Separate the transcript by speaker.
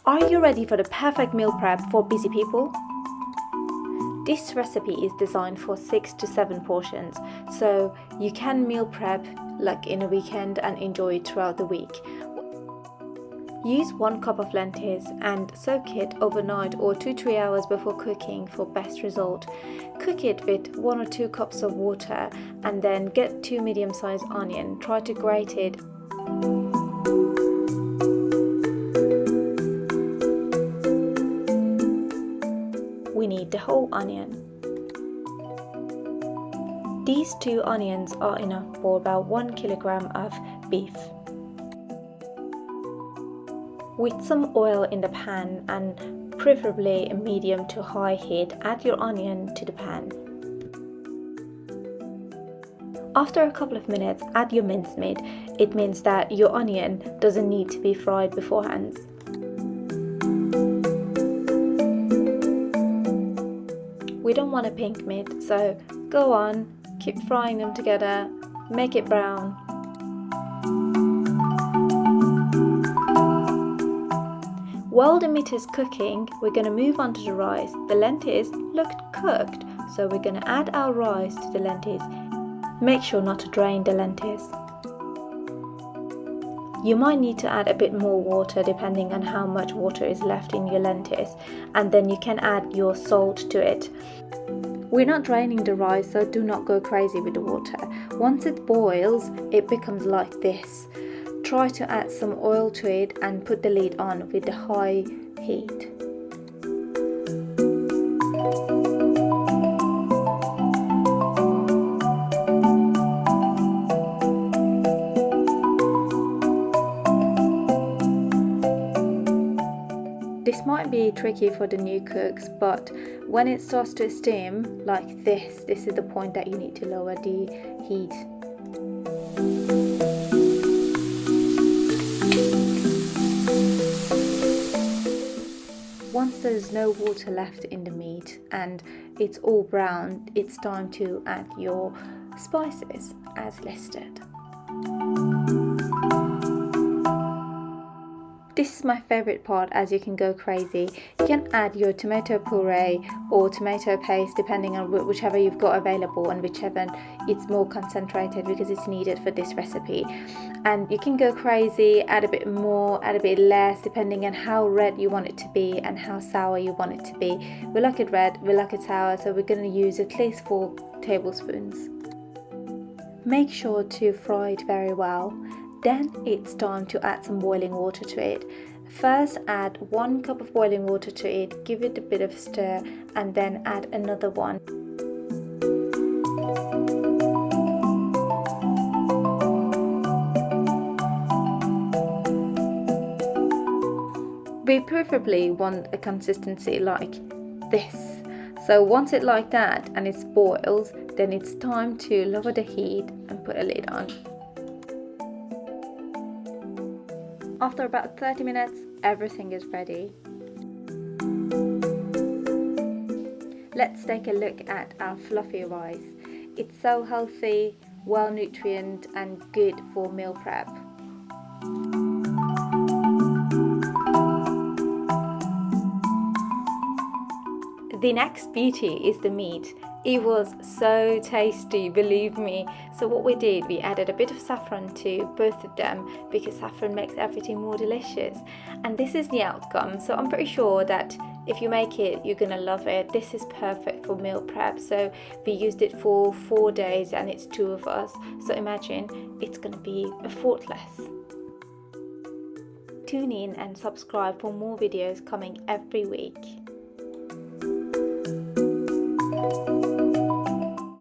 Speaker 1: Are you ready for the perfect meal prep for busy people? This recipe is designed for 6 to 7 portions, so you can meal prep like in a weekend and enjoy it throughout the week. Use 1 cup of lentils and soak it overnight or 2-3 hours before cooking for best result. Cook it with 1 or 2 cups of water and then get 2 medium-sized onions. Try to grate it. We need the whole onion. These 2 onions are enough for about 1 kilogram of beef. With some oil in the pan and preferably a medium to high heat, add your onion to the pan. After a couple of minutes, add your mincemeat. It means that your onion doesn't need to be fried beforehand. We don't want a pink meat, so go on, keep frying them together, make it brown. While the meat is cooking, we're going to move on to the rice. The lentils looked cooked, so we're going to add our rice to the lentils. Make sure not to drain the lentils. You might need to add a bit more water depending on how much water is left in your lentils, and then you can add your salt to it. We're not draining the rice, so do not go crazy with the water. Once it boils, it becomes like this. Try to add some oil to it and put the lid on with the high heat. This might be tricky for the new cooks, but when it starts to steam like this is the point that you need to lower the heat. Once there's no water left in the meat and it's all brown, it's time to add your spices as listed. This is my favorite part, as you can go crazy. You can add your tomato puree or tomato paste depending on whichever you've got available and whichever it's more concentrated because it's needed for this recipe. And you can go crazy, add a bit more, add a bit less depending on how red you want it to be and how sour you want it to be. We like it red, we like it sour, so we're going to use at least 4 tablespoons. Make sure to fry it very well. Then it's time to add some boiling water to it. First add 1 cup of boiling water to it, give it a bit of stir and then add another one. We preferably want a consistency like this. So once it's like that and it boils, then it's time to lower the heat and put a lid on. After about 30 minutes, everything is ready. Let's take a look at our fluffy rice. It's so healthy, well nutrient and good for meal prep. The next beauty is the meat. It was so tasty, believe me. So what we did, we added a bit of saffron to both of them because saffron makes everything more delicious. And this is the outcome. So I'm pretty sure that if you make it, you're gonna love it. This is perfect for meal prep. So we used it for 4 days and it's 2 of us. So imagine it's gonna be a fourth less. Tune in and subscribe for more videos coming every week.